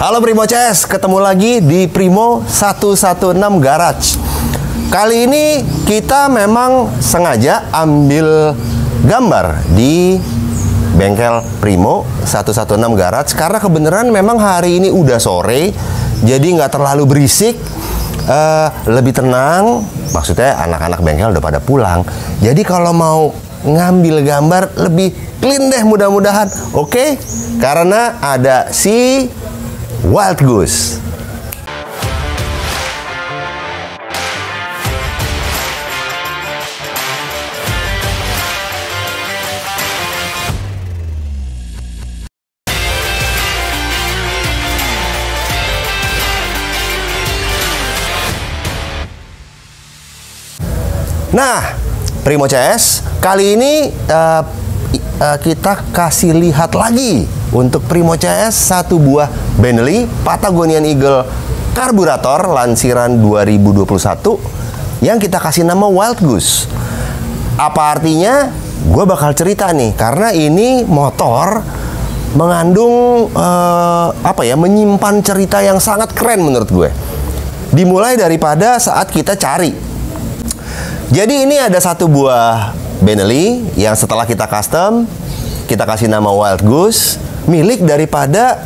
Halo Primo CS, ketemu lagi di Primo 116 Garage. Kali ini kita memang sengaja ambil gambar di bengkel Primo 116 Garage karena kebenaran memang hari ini udah sore, jadi nggak terlalu berisik, lebih tenang. Maksudnya anak-anak bengkel udah pada pulang. Jadi kalau mau ngambil gambar lebih clean deh mudah-mudahan. Oke? Karena ada si Wild Goose. Nah, Primo CS, kali ini kita kasih lihat lagi untuk Primo CS satu buah Benelli Patagonian Eagle karburator lansiran 2021 yang kita kasih nama Wild Goose. Apa artinya? Gue bakal cerita nih, karena ini motor mengandung menyimpan cerita yang sangat keren menurut gue. Dimulai daripada saat kita cari. Jadi ini ada satu buah Benelli yang setelah kita custom, kita kasih nama Wild Goose, milik daripada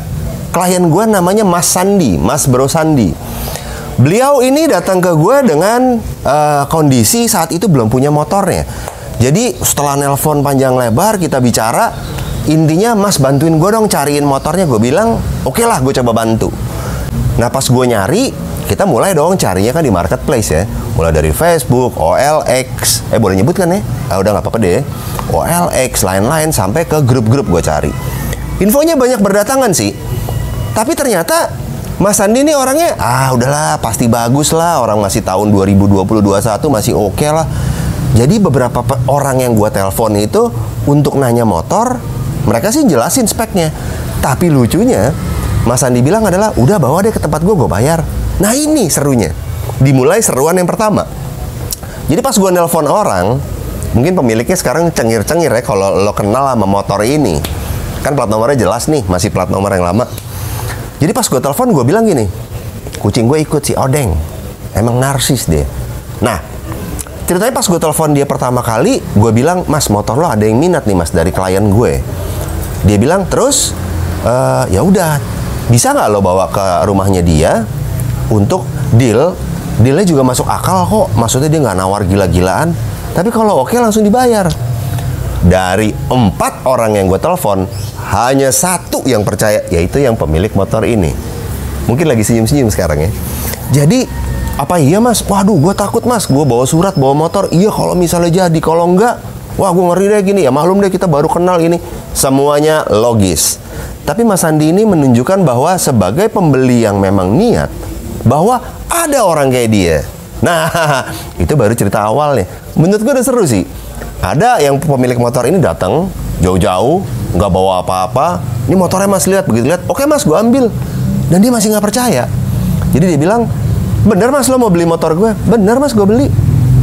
klien gue namanya Mas Sandi, Mas Bro Sandi. Beliau ini datang ke gue dengan kondisi saat itu belum punya motornya. Jadi setelah nelpon panjang lebar, kita bicara, intinya Mas bantuin gue dong cariin motornya. Gue bilang, oke lah gue coba bantu. Nah pas gue nyari, kita mulai dong carinya kan di marketplace ya. Mulai dari Facebook, OLX, boleh nyebut kan ya? Udah nggak apa-apa deh. OLX, lain-lain, sampai ke grup-grup gue cari. Infonya banyak berdatangan sih. Tapi ternyata Mas Andi ini orangnya, udahlah pasti bagus lah. Orang masih tahun 2020-2021 masih oke lah. Jadi beberapa orang yang gue telepon itu untuk nanya motor, mereka sih jelasin speknya. Tapi lucunya, Mas Andi bilang adalah, udah bawa deh ke tempat gue bayar. Nah ini serunya. Dimulai seruan yang pertama. Jadi pas gue nelpon orang, mungkin pemiliknya sekarang cengir-cengir ya kalau lo kenal sama motor ini. Kan plat nomornya jelas nih, masih plat nomor yang lama. Jadi pas gue telepon, gue bilang gini, kucing gue ikut si Odeng. Emang narsis dia. Nah, ceritanya pas gue telepon dia pertama kali, gue bilang, Mas motor lo ada yang minat nih mas dari klien gue. Dia bilang, terus ya udah, bisa nggak lo bawa ke rumahnya dia untuk dealnya juga masuk akal kok. Maksudnya dia nggak nawar gila-gilaan. Tapi kalau oke langsung dibayar. Dari 4 orang yang gue telepon, hanya 1 yang percaya, yaitu yang pemilik motor ini. Mungkin lagi senyum-senyum sekarang ya. Jadi, apa iya mas? Waduh, gue takut mas. Gue bawa surat, bawa motor. Iya kalau misalnya jadi. Kalau enggak, wah gue ngeri deh gini. Ya maklum deh kita baru kenal ini. Semuanya logis. Tapi Mas Andi ini menunjukkan bahwa sebagai pembeli yang memang niat, bahwa ada orang kayak dia. Nah, itu baru cerita awalnya. Menurut gue udah seru sih. Ada yang pemilik motor ini datang jauh-jauh, nggak bawa apa-apa. Ini motornya mas lihat, begitu lihat, oke mas gue ambil. Dan dia masih nggak percaya. Jadi dia bilang, bener mas lo mau beli motor gue? Bener mas gue beli.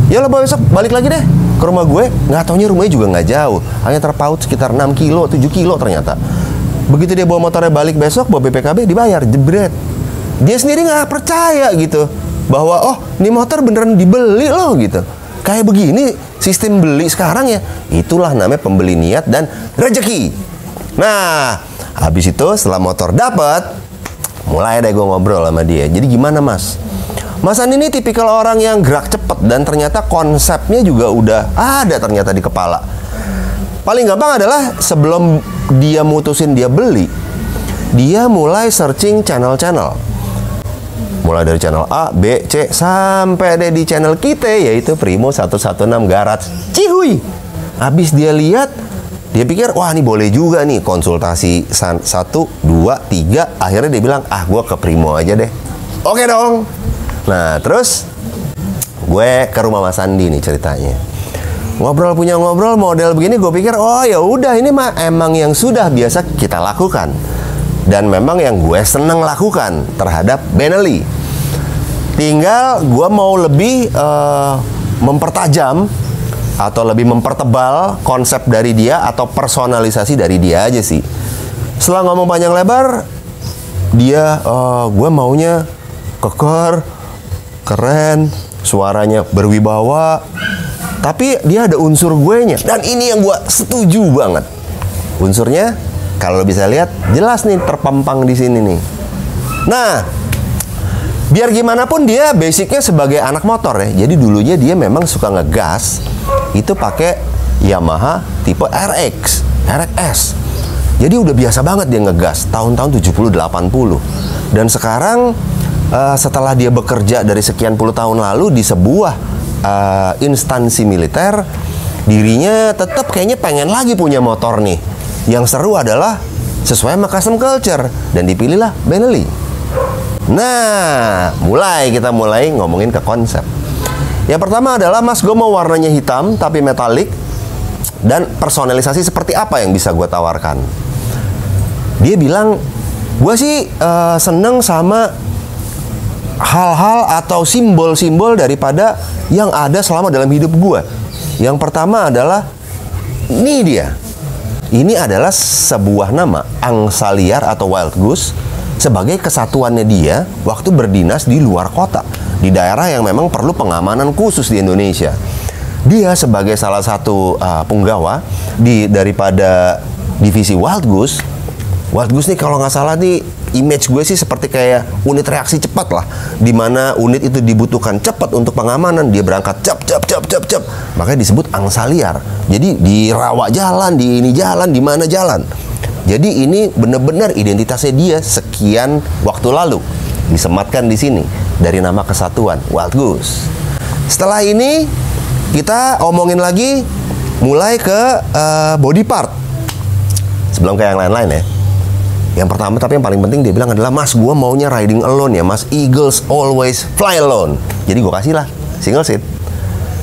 Ya lo bawa besok balik lagi deh ke rumah gue. Nggak taunya rumahnya juga nggak jauh, hanya terpaut sekitar 6 kilo, 7 kilo ternyata. Begitu dia bawa motornya balik besok, bawa BPKB dibayar, jebret. Dia sendiri nggak percaya gitu bahwa oh ini motor beneran dibeli loh gitu. Kayak begini sistem beli sekarang ya. Itulah namanya pembeli niat dan rezeki. Nah habis itu setelah motor dapat, mulai deh gue ngobrol sama dia. Jadi gimana mas? Mas Andi ini tipikal orang yang gerak cepet dan ternyata konsepnya juga udah ada ternyata di kepala. Paling gampang adalah sebelum dia mutusin dia beli, dia mulai searching channel-channel. Mulai dari channel A, B, C, sampai deh di channel kita, yaitu Primo 116 Garage Cihuy. Habis dia lihat, dia pikir, wah ini boleh juga nih konsultasi 1, 2, 3. Akhirnya dia bilang, gue ke Primo aja deh. Oke dong. Nah terus gue ke rumah Mas Andi nih ceritanya. Ngobrol model begini, gue pikir, oh ya udah ini mah emang yang sudah biasa kita lakukan. Dan memang yang gue seneng lakukan terhadap Benelli. Tinggal gue mau lebih mempertajam atau lebih mempertebal konsep dari dia atau personalisasi dari dia aja sih. Setelah ngomong panjang lebar, dia gue maunya keker, keren, suaranya berwibawa, tapi dia ada unsur gue-nya. Dan ini yang gue setuju banget. Unsurnya, kalau lo bisa lihat, jelas nih terpampang di sini nih. Nah, biar gimana pun dia basicnya sebagai anak motor ya. Jadi dulunya dia memang suka ngegas, itu pakai Yamaha tipe RX, RX. Jadi udah biasa banget dia ngegas, tahun-tahun 70-80. Dan sekarang setelah dia bekerja dari sekian puluh tahun lalu di sebuah instansi militer, dirinya tetap kayaknya pengen lagi punya motor nih. Yang seru adalah sesuai sama custom culture, dan dipilihlah Benelli. Nah, kita mulai ngomongin ke konsep. Yang pertama adalah, Mas, gue mau warnanya hitam tapi metalik, dan personalisasi seperti apa yang bisa gue tawarkan. Dia bilang, gue sih seneng sama hal-hal atau simbol-simbol daripada yang ada selama dalam hidup gue. Yang pertama adalah, ini dia. Ini adalah sebuah nama, angsa liar atau wild goose, sebagai kesatuannya dia waktu berdinas di luar kota, di daerah yang memang perlu pengamanan khusus di Indonesia. Dia sebagai salah satu punggawa daripada divisi wild goose. Wild goose nih kalau nggak salah nih, image gue sih seperti kayak unit reaksi cepat lah, dimana unit itu dibutuhkan cepat untuk pengamanan, dia berangkat cap. Makanya disebut angsa liar. Jadi di rawa jalan, di ini jalan, di mana jalan. Jadi ini benar-benar identitasnya dia sekian waktu lalu disematkan di sini dari nama kesatuan Wild Goose. Setelah ini kita omongin lagi, mulai ke body part. Sebelum ke yang lain-lain ya. Yang pertama tapi yang paling penting dia bilang adalah, Mas, gue maunya riding alone ya, Mas. Eagles always fly alone. Jadi gue kasih lah single seat.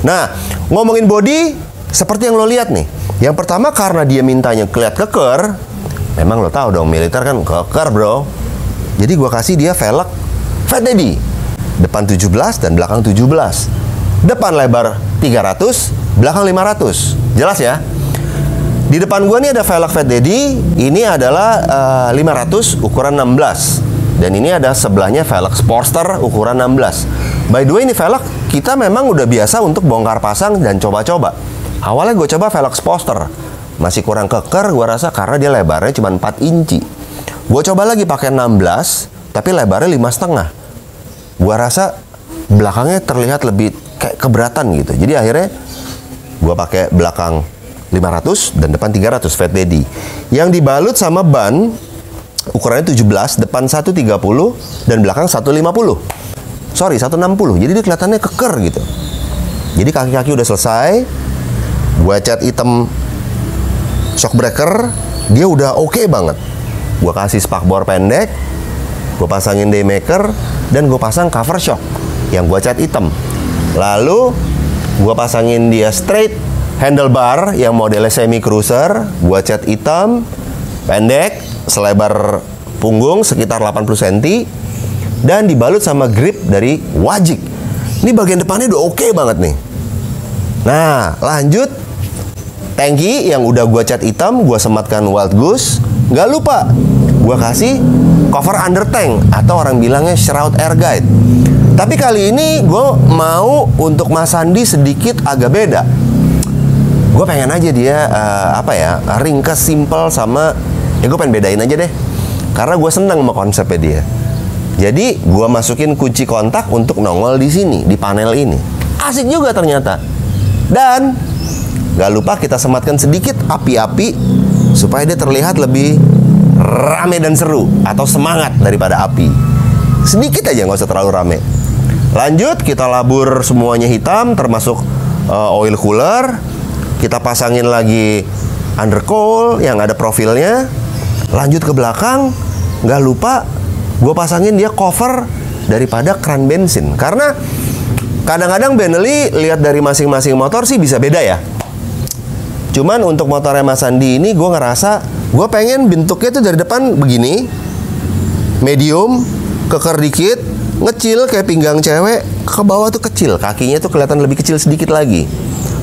Nah, ngomongin body, seperti yang lo lihat nih. Yang pertama karena dia mintanya kelihatan keker. Memang lo tahu dong, militer kan keker, bro. Jadi gue kasih dia velg Fat Daddy. Depan 17 dan belakang 17. Depan lebar 300, belakang 500. Jelas ya? Di depan gua nih ada velg Fat Daddy. Ini adalah 500 ukuran 16. Dan ini ada sebelahnya velg Sportster ukuran 16. By the way, ini velg kita memang udah biasa untuk bongkar pasang dan coba-coba. Awalnya gue coba velg Sportster, masih kurang keker gua rasa karena dia lebarnya cuma 4 inci. Gue coba lagi pakai 16, tapi lebarnya 5,5. Gua rasa belakangnya terlihat lebih kayak keberatan gitu. Jadi akhirnya gua pakai belakang 500 dan depan 300 Fat Daddy yang dibalut sama ban ukurannya 17, depan 130 dan belakang 150. Sorry, 160. Jadi dia kelihatannya keker gitu. Jadi kaki-kaki udah selesai. Gua cat hitam shockbreaker, dia udah oke banget. Gua kasih spakbor pendek, gua pasangin daymaker, dan gua pasang cover shock yang gua cat hitam. Lalu gua pasangin dia straight handlebar yang modelnya semi cruiser, gua cat hitam, pendek, selebar punggung sekitar 80 cm, dan dibalut sama grip dari Wajik. Ini bagian depannya udah oke banget nih. Nah, lanjut tangki yang udah gua cat hitam, gua sematkan Wild Goose. Nggak lupa, gua kasih cover under tank atau orang bilangnya shroud air guide. Tapi kali ini gua mau untuk Mas Sandi sedikit agak beda. Gue pengen aja dia ringkes, simple, sama gue pengen bedain aja deh, karena gue seneng sama konsepnya dia. Jadi gue masukin kunci kontak untuk nongol di sini, di panel ini. Asik juga ternyata. Dan gak lupa kita sematkan sedikit api-api supaya dia terlihat lebih rame dan seru, atau semangat daripada api. Sedikit aja, gak usah terlalu rame. Lanjut, kita labur semuanya hitam, termasuk oil cooler. Kita pasangin lagi undercowl yang ada profilnya. Lanjut ke belakang, nggak lupa gue pasangin dia cover daripada kran bensin. Karena kadang-kadang Benelli lihat dari masing-masing motor sih bisa beda ya. Cuman untuk motornya Mas Sandi ini gue ngerasa gue pengen bentuknya tuh dari depan begini, medium, keker dikit, ngecil kayak pinggang cewek, ke bawah tuh kecil, kakinya tuh kelihatan lebih kecil sedikit lagi.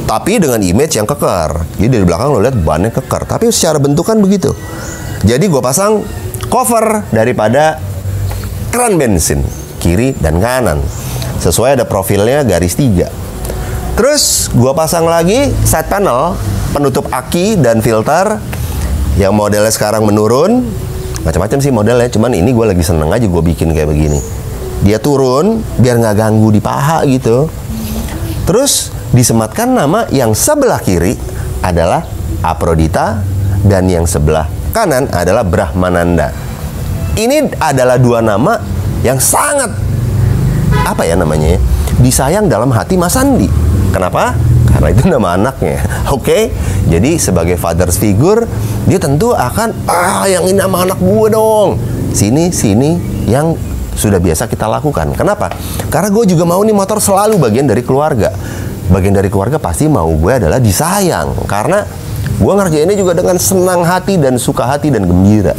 Tapi dengan image yang keker. Jadi dari belakang lo lihat bannya keker, tapi secara bentukan begitu. Jadi gue pasang cover daripada keran bensin kiri dan kanan. Sesuai ada profilnya garis 3. Terus gue pasang lagi side panel penutup aki dan filter yang modelnya sekarang menurun. Macam-macam sih modelnya, cuman ini gue lagi seneng aja gue bikin kayak begini. Dia turun biar nggak ganggu di paha gitu. Terus disematkan nama yang sebelah kiri adalah Aprodita dan yang sebelah kanan adalah Brahmananda. Ini adalah dua nama yang sangat apa ya namanya, disayang dalam hati Mas Sandi. Kenapa? Karena itu nama anaknya. Oke? Jadi sebagai father's figure, dia tentu akan yang ini nama anak gue dong. Sini yang sudah biasa kita lakukan. Kenapa? Karena gue juga mau nih motor selalu bagian dari keluarga. Bagian dari keluarga pasti mau gue adalah disayang. Karena gue ngerjainnya juga dengan senang hati dan suka hati dan gembira.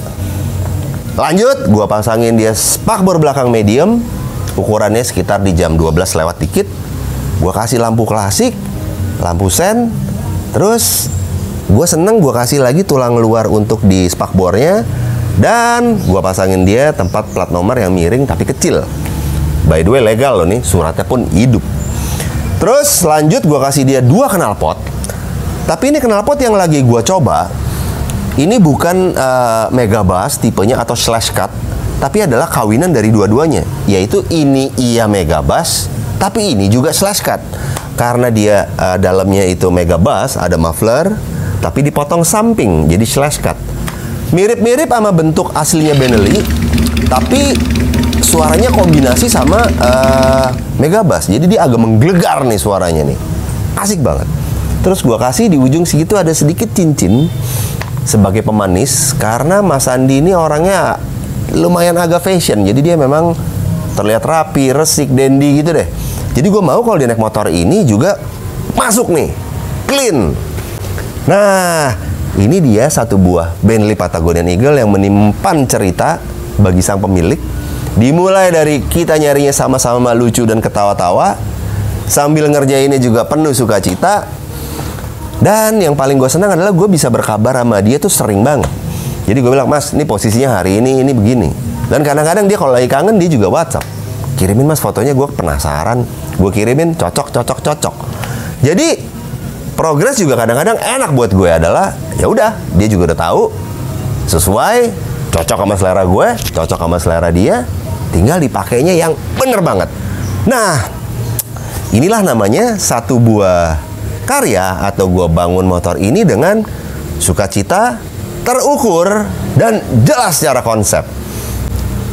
Lanjut, gue pasangin dia spakbor belakang medium. Ukurannya sekitar di jam 12 lewat dikit. Gue kasih lampu klasik, lampu sen. Terus gue seneng gue kasih lagi tulang luar untuk di spakbornya. Dan gue pasangin dia tempat plat nomor yang miring tapi kecil. By the way legal loh nih, suratnya pun hidup. Terus lanjut gue kasih dia 2 knalpot. Tapi ini knalpot yang lagi gue coba, ini bukan Megabass tipenya atau slash cut, tapi adalah kawinan dari dua-duanya. Yaitu ini iya Megabass, tapi ini juga slash cut. Karena dia dalamnya itu Megabass, ada muffler, tapi dipotong samping, jadi slash cut. Mirip-mirip sama bentuk aslinya Benelli, tapi suaranya kombinasi sama Megabass. Jadi dia agak menggelegar nih suaranya nih. Asik banget. Terus gua kasih di ujung segitu ada sedikit cincin sebagai pemanis. Karena Mas Sandi ini orangnya lumayan agak fashion. Jadi dia memang terlihat rapi, resik, dandy gitu deh. Jadi gue mau kalau dia naik motor ini juga masuk nih, clean. Nah, ini dia satu buah Bentley Patagonian Eagle yang menyimpan cerita bagi sang pemilik. Dimulai dari kita nyarinya sama-sama lucu dan ketawa-tawa, sambil ngerjainnya juga penuh sukacita. Dan yang paling gue senang adalah gue bisa berkabar sama dia tuh sering banget. Jadi gue bilang, Mas, ini posisinya hari ini begini. Dan kadang-kadang dia kalau lagi kangen dia juga WhatsApp. Kirimin Mas fotonya, gue penasaran. Gue kirimin, cocok. Jadi progres juga kadang-kadang enak buat gue adalah ya udah, dia juga udah tahu sesuai, cocok sama selera gue, cocok sama selera dia, tinggal dipakainya yang bener banget. Nah, inilah namanya satu buah karya atau gue bangun motor ini dengan sukacita, terukur, dan jelas secara konsep.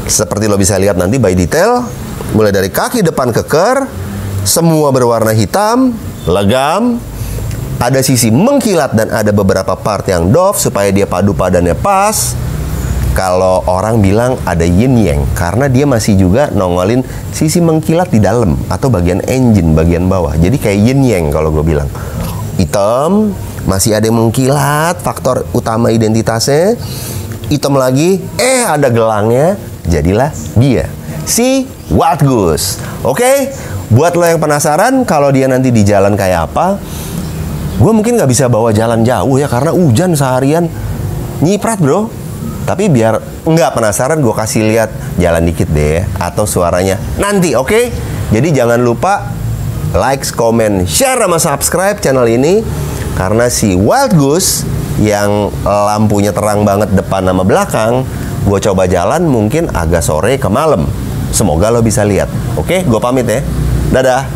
Seperti lo bisa lihat nanti by detail, mulai dari kaki depan keker, semua berwarna hitam, legam, ada sisi mengkilat dan ada beberapa part yang doff supaya dia padu padannya pas. Kalau orang bilang ada yin yang, karena dia masih juga nongolin sisi mengkilat di dalam atau bagian engine bagian bawah. Jadi kayak yin yang kalau gue bilang. Hitam, masih ada yang mengkilat, faktor utama identitasnya. Hitam lagi, ada gelangnya, jadilah dia si Wild Goose. Oke, buat lo yang penasaran kalau dia nanti di jalan kayak apa, gue mungkin nggak bisa bawa jalan jauh ya karena hujan seharian nyiprat bro. Tapi biar nggak penasaran, gue kasih lihat jalan dikit deh atau suaranya nanti, oke? Jadi jangan lupa like, comment, share, sama subscribe channel ini. Karena si Wild Goose yang lampunya terang banget depan sama belakang, gue coba jalan mungkin agak sore ke malam. Semoga lo bisa lihat. Oke, gue pamit ya. Dadah.